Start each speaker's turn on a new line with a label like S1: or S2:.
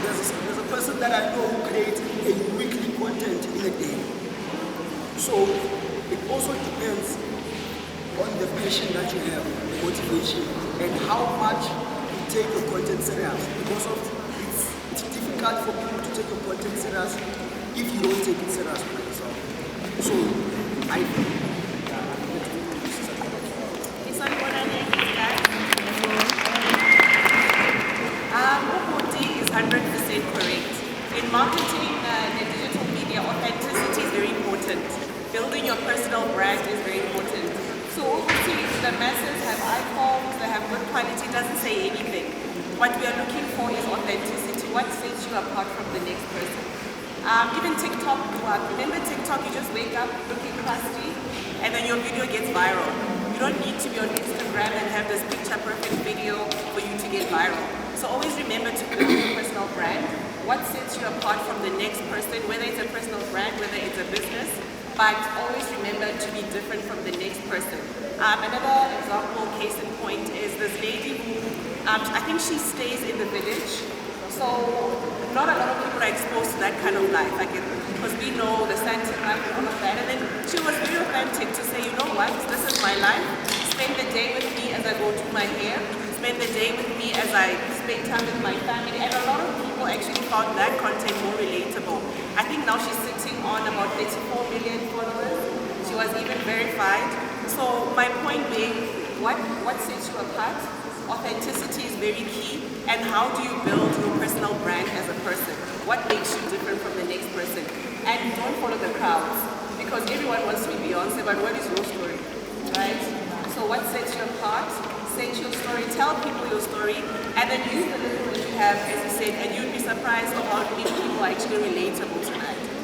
S1: There's a person that I know who creates a weekly content in a day. So it also depends on the passion that you have, the motivation, and how much you take your content serious. Because of it's difficult for people to take your content serious if you don't take it serious for yourself. So I think
S2: Ubuntu is 100% correct. In marketing and digital media, authenticity is very important. Building your personal brand is very important. So obviously, the masses have iPhones, they have good quality, doesn't say anything. What we are looking for is authenticity. What sets you apart from the next person? Even TikTok, remember TikTok, you just wake up looking crusty and then your video gets viral. You don't need to be on Instagram and have this picture perfect video for you to get viral. So always remember to build your personal brand. What sets you apart from the next person, whether it's a personal brand, whether it's a business, but always remember to be different from the next person. Another example, case in point, is this lady who, I think she stays in the village. So not a lot of people are exposed to that kind of life, because we know the Santa life and all of that. And then she was very authentic to say, you know what, this is my life. Spend the day with me as I go do my hair. Spend the day with me as I spend time with my family. And a lot of people actually found that content more relatable. I think now she's sitting on about 34 million followers. She was even verified. So my point being, what sets you apart? Authenticity is very key. And how do you build your personal brand as a person? What makes you different from the next person? And don't follow the crowds, because everyone wants to be Beyonce, but what is your story, right? So what sets you apart? Set your story, tell people your story, and then use the little that you have, as you said, and you'd be surprised of how many people are actually relatable to that.